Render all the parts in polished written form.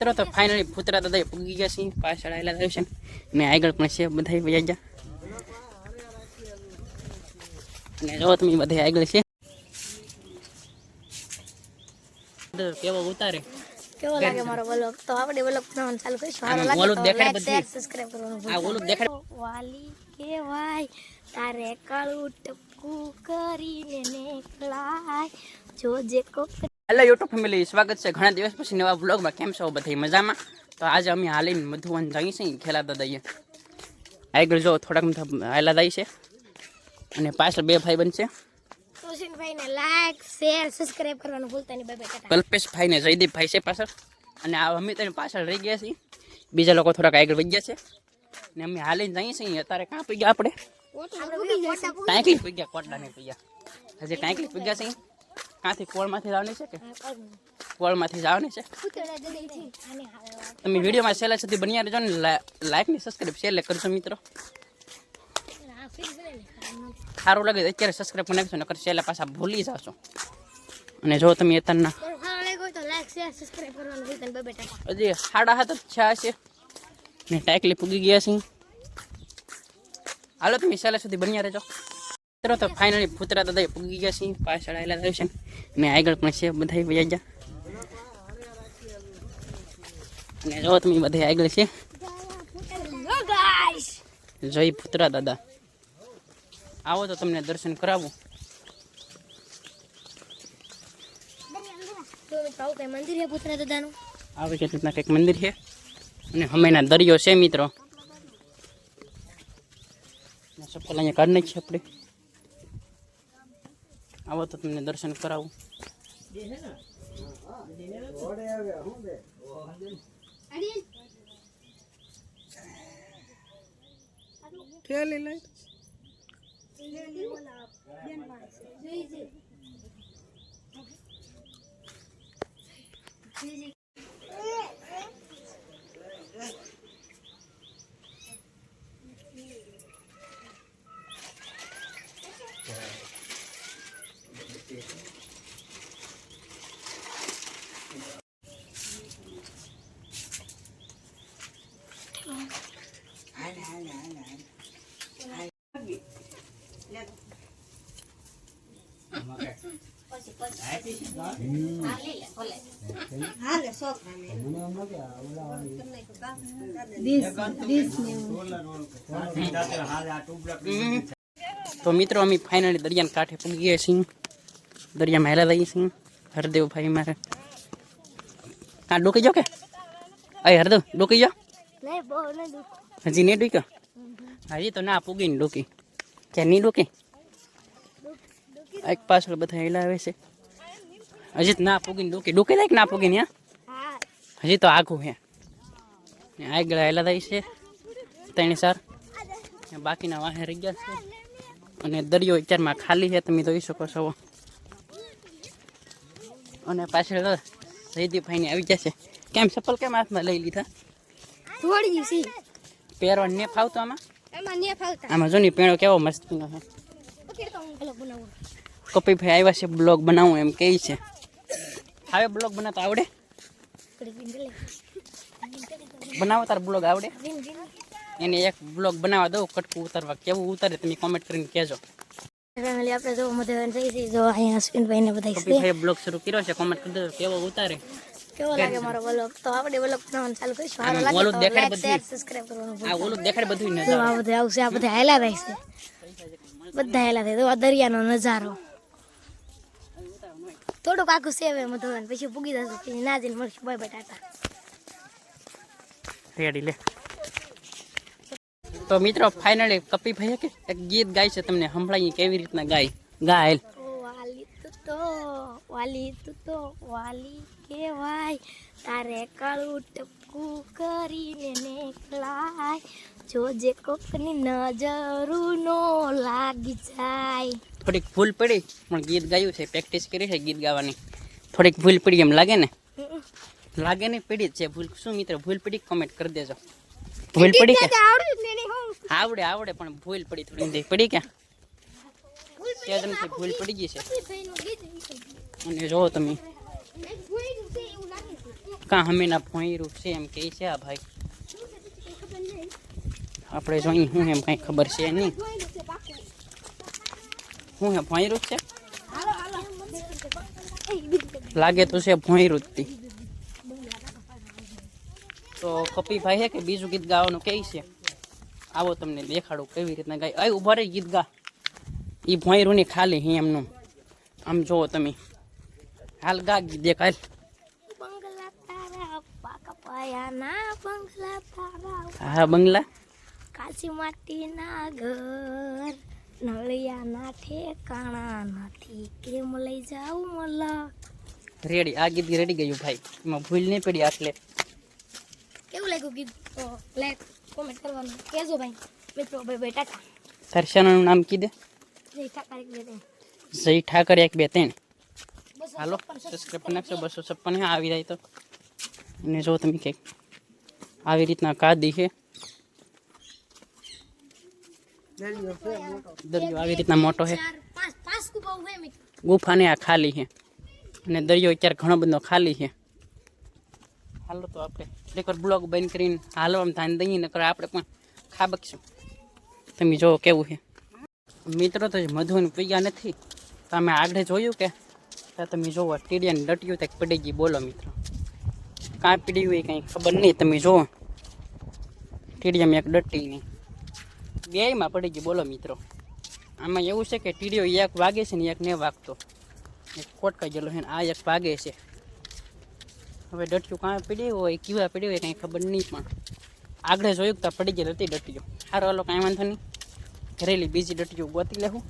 મિત્રો તો ફાઇનલી ભૂતરા દાદા પૂગી ગયા છે, પાછળ આવેલા છે ને આગળ પણ છે બધા વયા ગયા. અને જો તમે બધા આગળ છે કેવો ઉતારે કેવો લાગે મારો વ્લોગ. તો આપણે વ્લોગ બનાવવાનું ચાલુ કરીશું. સારો લાગે તો લાઈક શેર સબસ્ક્રાઇબ કરવાનું ભૂલતા નહીં. વાલી કેવાય તારે કાળું ટપકું કરીને નીકળાય જોજે કોક. હેલો યુટ્યુબ ફેમિલી, સ્વાગત છે ઘણા દિવસ પછી નવા વ્લોગમાં. કેમ છો બધા મજામાં? તો આજે અમે હાલીને મધુવન જઈએ છીએ ખેલા દાદાએ. આગળ જો થોડાક હાલા દાઈ છે અને પાછળ બે ભાઈ બનશે. સુશીનભાઈને લાઈક શેર સબસ્ક્રાઇબ કરવાનું ભૂલતા નહીં. Bye bye. કલ્પેશભાઈ ને જયદીપભાઈ છે પાછળ, અને આ અમે તને પાછળ રહી ગયા છીએ. બીજા લોકો થોડાક આગળ વહી ગયા છે ને અમે હાલીને જઈએ છીએ. અત્યારે કાં પી ગયા આપણે? ટાંકલી પી ગયા, કોટડા નહીં પી ગયા. હજી ટાંકલી પી ગયા છે. ક્યાંથી કોળમાંથી જવાની છે કે કોળમાંથી જવાની છે? તમે વિડીયોમાં છેલ્લે સુધી બન્યા રહેજો ને લાઈક ને સબસ્ક્રાઇબ છેલ્લે કરજો મિત્રો. સારું લાગે તો અત્યારે સબસ્ક્રાઇબ કરી નાખજો, નકર છેલ્લે પાછા ભૂલી જશો. અને જો તમે અત્યારના હજી 7:30 થયા છે ને ટાંકલી પૂગી ગયા છે. હાલો તમે છેલ્લે સુધી બન્યા રહેજો. તો ફાઇનલી ભૂતરા દાદા પૂગી ગયા છે, પાછળ આવેલા છે ને આગળ પણ છે બધા વયા ગયા. અને જો તમે બધા આગળ છે. જય ભૂતરા દાદા. આવો તો તમને દર્શન કરાવું. મંદિર છે ભૂતરા દાદાનું. આવી કે રીતના કંઈક મંદિર છે અને હમેના દરિયો છે મિત્રો. સફળ અહીંયા કાઢ નાખીએ આપણે. આવો તો તમને દર્શન કરાવું. તો મિત્રો અમે ફાઇનલી દરિયાના કાંઠે પૂગી ગયા છીએ. દરિયામાં હેલા દઈએ છીએ. હરદેવભાઈ મારે હા ડૂકી જાઓ કે અય હરદેવ ડૂકી જાઓ. હજી નહીં ડૂક્યો? હજી તો ના પૂગી ને ડૂકી કે નહીં ડૂકી? એક પાછળ બધા હેલા આવે છે. હજી ના પૂગીને ડૂકી લાયક ના પૂગીને હજી તો આઘું હે. આગળ હેલા થાય છે 3-4, બાકીના વાહે રહી ગયા છે. અને દરિયો વિચારમાં ખાલી છે, તમે જોઈ શકો છો. અને પાછળ જયદીપભાઈને આવી ગયા છે. કેમ ચપ્પલ કેમ હાથમાં લઈ લીધા? પહેરવા ને ફાવતો આમાં? આમાં જો ને પેણો કેવો મસ્ત છે. કપીભાઈ આવ્યા છે બ્લોગ બનાવું એમ કહે છે. હવે બ્લોગ બનાવતા આવડે? બનાવો તાર બ્લોગ આવડે? એને એક બ્લોગ બનાવવા દઉં કટકું ઉતારવા. કેવું ઉતારે તમે કોમેન્ટ કરીને કહેજો. ફેમિલી આપણે જો મધુવન થઈ છે. જો અહીંયા અશ્વિનભાઈને બધા કપીભાઈએ બ્લોગ શરૂ કર્યો છે, કોમેન્ટ કરી દેજો કેવો ઉતારે. કેવો લાગે મારો વ્લોગ. તો આપણે વ્લોગ બનાવવાનું ચાલુ કરીશું. સારો લાગે તો લાઈક શેર સબસ્ક્રાઇબ કરવાનું ભૂલતા નહીં. આ ઓલું દેખાડ બધું જો આ બધા આવશે, આ બધા હેલા થાય છે. બધા હેલા થાય. તો આ દરિયાનો નજારો થોડુંક આખું સેવે મધુવન, પછી પૂગી જશે. પછી ના જઈને મળશું. Bye bye, Tata. રેડી લે. તો મિત્રો ફાઇનલી કપીભાઈ કે એક ગીત ગાય છે, તમને સંભળાઈએ કેવી રીતના ગાય. ગાય વાલી તું તો વાલી કેવાય તારે કાળું ટપકું કરીને નીકળાય જોજે કોકની નજરું નો લાગી જાય. થોડીક ભૂલ પડી પણ ગીત ગાયું છે, પ્રેક્ટિસ કરી છે ગીત ગાવાની. થોડીક ભૂલ પડી એમ લાગે ને? લાગે ને પડી જ છે ભૂલ. શું મિત્રો ભૂલ પડી? કોમેન્ટ કરી દેજો. ભૂલ પડી કે? આવડે પણ ભૂલ પડી થોડી પડી કે ભૂલ પડી ગઈ છે. અને જો તમે કાં હમેના ભોંયરું છે એમ કહે છે આ ભાઈ. આપણે જોઈએ શું એમ કંઈ ખબર છે નહીં. શું હે ભોંયરું જ છે? લાગે તો છે ભોંયરું જ તી. તો કપીભાઈ છે કે બીજું ગીત ગાવાનું કહે છે. આવો તમને દેખાડું કેવી રીતના ગાય. અહીં ઉભા રહી ગીત ગા. એ ભોંયરું ની ખાલી હે એમનું. આમ જુઓ તમે. હાલ ગા ગીત દેખ હાલ. બંગલા તારા પાકા પાયાના બંગલા તારા હા બંગલા. કાચી માટીના ઘર નળિયાના ઠેકાણા નથી કેમ લઈ જાઉં મલા. રેડી આ ગીત રેડી ગયું ભાઈ. એમાં ભૂલ નહીં પડી આટલે. કેવું લાગ્યું ગીત? તો લાઈક કોમેન્ટ કરવાનું કહેજો ભાઈ. મિત્રો ભાઈ ભાઈ ટાટા. તારી ચેનલનું નામ કીધે? જય ઠાકર એક બે ત્રણ. જય ઠાકર 1 2 3. હાલો સબસ્ક્રાઈબ કરી નાખજો. 256 હે આવી જાય તો. અને જો તમે કંઈક આવી રીતના કાદી છે. દરિયો આવી રીતના મોટો છે. પાંચ કુપાઓ હે મિત્રો. ગુફાને આ ખાલી છે અને દરિયો અત્યારે ઘણો બધો ખાલી છે. હાલો તો આપણે એકવાર બ્લોગ બંધ કરીને હાલવામાં ધ્યાન દઈએ નકર આપણે પણ ખાબકશું. તમે જો કેવું છે મિત્રો. તો મધુને પીયા નથી. તમે આગળ જોયું કે તમે જોવો ટીડિયાને ડટ્યું ત્યાં પડી ગઈ. બોલો મિત્રો કાં પીડી હોય કંઈ ખબર નહીં. તમે જુઓ ટીડિયામાં એક ડટ્ટી નહીં બેયમાં પડી ગઈ. બોલો મિત્રો આમાં એવું છે કે ટીડીઓ એક વાગે છે ને એક ને વાગતો. એક ખોટકાઈ ગયેલો છે ને આ એક વાગે છે. હવે ડટ્યું કાં પીડી હોય કેવા પીડી હોય કંઈ ખબર નહીં. પણ આગળ જોયું તો પડી ગયેલી હતી ડટ્ટીઓ. સારો હાલો કાંઈ વાંધો નહીં. ઘરેલી બીજી ડટ્ટીઓ ગોતી લેવું.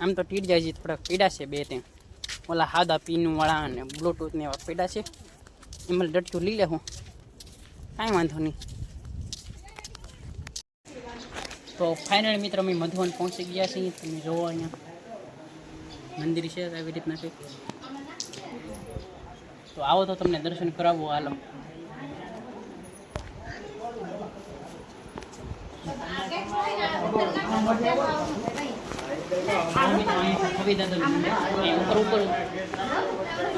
આમ તો ટીડિયા હજી થોડાક પીડા છે 2 3. ઓલા હાદા પીનવાળા અને બ્લૂટૂથ ને એવા પીડા છે. એમાં ડટ્યું લઈ લેવું કાંઈ વાંધો નહીં. તો ફાઇનલ મિત્રો અમે મધુવન પહોંચી ગયા છીએ. તમે જોવો અહીંયા મંદિર છે આવી રીતના છે. તો આવો તો તમને દર્શન કરાવવો. હાલો ઉપર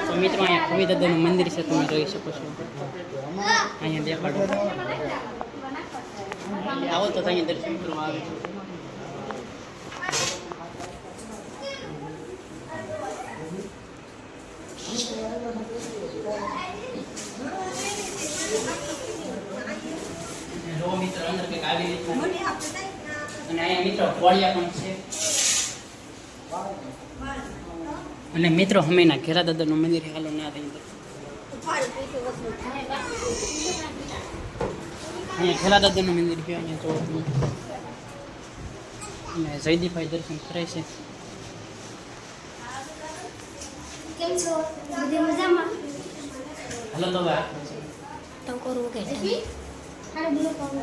તો મિત્રો અહીંયા કવિ દાદાનું મંદિર છે. તમે જોઈ શકો છો. અહીંયા દેખાડો. આવો તો અહીંયા દર્શન કરવા આવે. જો મિત્રો અંદર કંઈક આવી રીતના અને અહીંયા મિત્રો કોળિયા પણ છે. અને મિત્રો હમેના ઘેરા દાદાનું મંદિર હાલો ના થઈ. અહીંયા ઘેરા દાદાનું મંદિર છે. અહીંયા જો અને જયદીપભાઈ દર્શન કરે છે. કેમ છો? બધી મજામાં? હાલો તો હવે તો કરું કે હારે બોલો કોણ?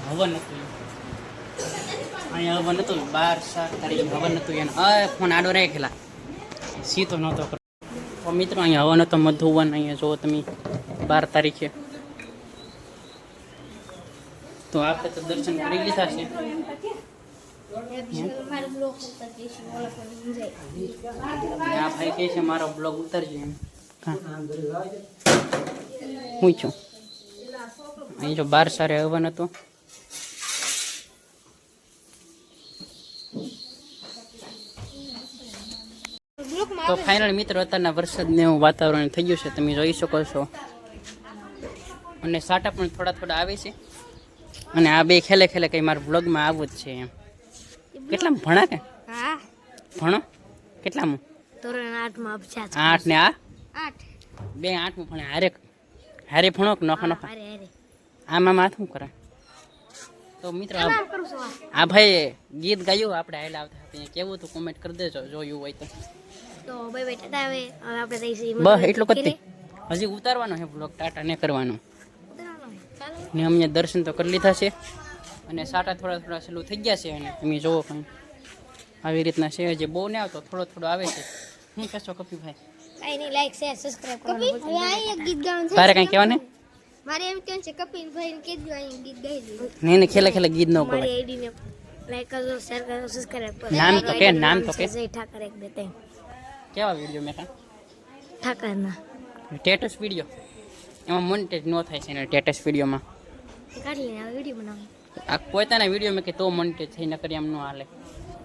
હવન હતું અહીંયા. હવન હતું 12 તારીખે હવન હતું. એને ફોન આડો રાખેલા સીતો નહોતો. તો મિત્રો અહીંયા હવન હતો મધુવન. અહીંયા જુઓ તમે 12 તારીખે. તો આપણે તો દર્શન કરી લીધા છે. આ ભાઈ કહે છે મારો બ્લોગ ઉતરજો એમ. હું છું અહીં જો 12 સારે હવન હતું. તો ફાઇનલ મિત્રો અત્યારના વરસાદને એવું વાતાવરણ થઈ ગયું છે. તમે જોઈ શકો છો. અને સાટા પણ થોડા થોડા આવે છે. અને આ બે ખેલે ખેલે કંઈ મારા બ્લોગમાં આવું જ છે એમ. કેટલામાં ભણા કે? હા ભણો કેટલામાં? ધોરણ 8 માં અભ્યાસ. 8 ને આ 8 બે 8 ભણે. હારે હારે ભણો કે નોખા નોખા? હારે હારે. આમાં માથું કરે. તો મિત્રો આ ભાઈ ગીત ગાયું આપણે હાલ આવતા હતા. કેવું હતું કોમેન્ટ કરી દેજો જોયું હોય તો. તો ભાઈ ભાઈ ટાટા. હવે આપણે જઈશું બસ એટલું કરતી. હજી ઉતારવાનો છે બ્લોગ. ટાટા ને કરવાનો. ને અમે દર્શન તો કરી લીધા છે. અને સાટા થોડા થોડા સલું થઈ ગયા છે. અને તમે જોવો કંઈ આવી રીતના છે. જે બહુ ને આવતો થોડો થોડો આવે છે. શું કહેશો કપીભાઈ? કઈ નહીં, લાઈક શેર સબસ્ક્રાઇબ કરવાનું. હવે આ એક ગીત ગાવાનું છે. તારે કંઈ કહેવાને? મારે એમ કેવું છે કપિલ ભાઈ ને કીધું આ ગીત ગાઈ દીધું. નહીં ને ખેલે ખેલે ગીત ન મારી કહેવાય. આઈડી ને લાઈક કરજો, શેર કરજો, સબસ્ક્રાઇબ કરજો. નામ તો કે, નામ તો કે. જય ઠાકર 1 2 3 કેવા વિડીયો મેં ઠાકરના સ્ટેટસ વિડીયો એમાં મોનેટાઈઝ ન થાય છે. ને સ્ટેટસ વિડીયોમાં કાઢી લઈને આ વિડીયો બનાવો. આ પોતાના વિડીયો મેં કે તો મોનેટાઈઝ થઈ, ન કરી એમ ન હાલે.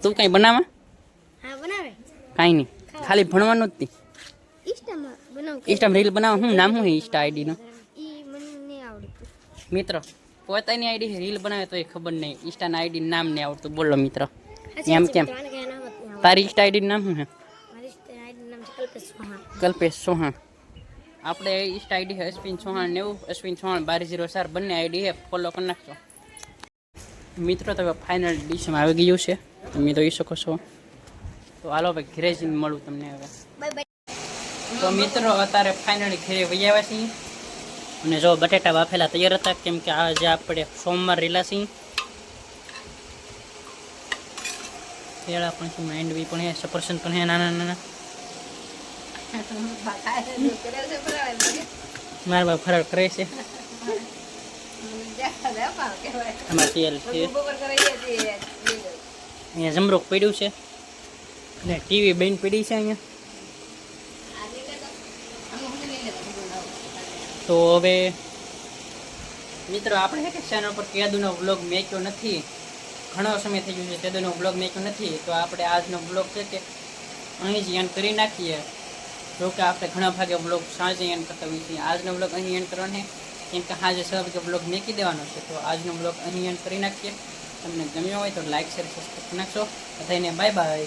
તું કંઈ બનાવા? હા બનાવે. કાંઈ નહીં, ખાલી ભણવાનું જ તી. ઇન્સ્ટામાં બનાવ. ઇન્સ્ટામાં રીલ બનાવો. શું નામ શું ઇન્સ્ટા આઈડીનું? ઈ મને નહીં આવડતું. મિત્ર પોતાની આઈડી રીલ બનાવે તો એ ખબર નહીં, ઇન્સ્ટાના આઈડી નામ નહીં આવડતું. બોલો મિત્ર એમ કેમ? તારી ઇન્સ્ટા આઈડી નામ શું છે? મારી આઈડી નામ છે કલ્પેશ ચૌહાણ. કલ્પેશ ચૌહાણ. આપણે ઇન્સ્ટા આઈડી છે અશ્વિન ચૌહાણ 90, અશ્વિન ચૌહાણ 1204 બંને આઈડી છે, ફોલો કરી નાખજો મિત્રો. તો ફાઇનલ ડિશમાં આવી ગયું છે, તમે જોઈ શકો છો. તો હાલો ભાઈ ઘરે જઈને મળું તમને હવે. Bye bye. તો મિત્રો અત્યારે ફાઇનલી ઘરે વહી આવ્યા છીએ. અને જો બટેટા બાફેલા તૈયાર હતા, કેમ કે આજે આપણે સોમવાર રેલા છીએ. કેળા પણ છે, માંડવી પણ છે, સફરજન પણ છે નાના નાના. મારા બાપ ફરાળ કરે છે. આમાં તેલ છે, અહીંયા જમરૂખ પડ્યું છે અને ટીવી બેન પડી છે અહીંયા. તો હવે મિત્રો આપણે એક ચેનલ પર કેદુનો વ્લોગ મેક્યો નથી, ઘણો સમય થઈ ગયો છે કેદુનો વ્લોગ મેક્યો નથી. તો આપણે આજનો વ્લોગ છે કે અહીં જ એન્ડ કરી નાખીએ. જો કે આપણે ઘણા ભાગે વ્લોગ સાંજે એન્ડ કરતા હોઈએ છીએ, આજનો વ્લોગ અહીં એન્ડ કરવાનો છે, કેમ કે સાંજે 6 વાગે વ્લોગ મેકી દેવાનો છે. તો આજનો વ્લોગ અહીં એન્ડ કરી નાખીએ. તમને ગમ્યો હોય તો લાઈક શેર સબસ્ક્રાઈબ નાખશો. બધાને બાય બાય.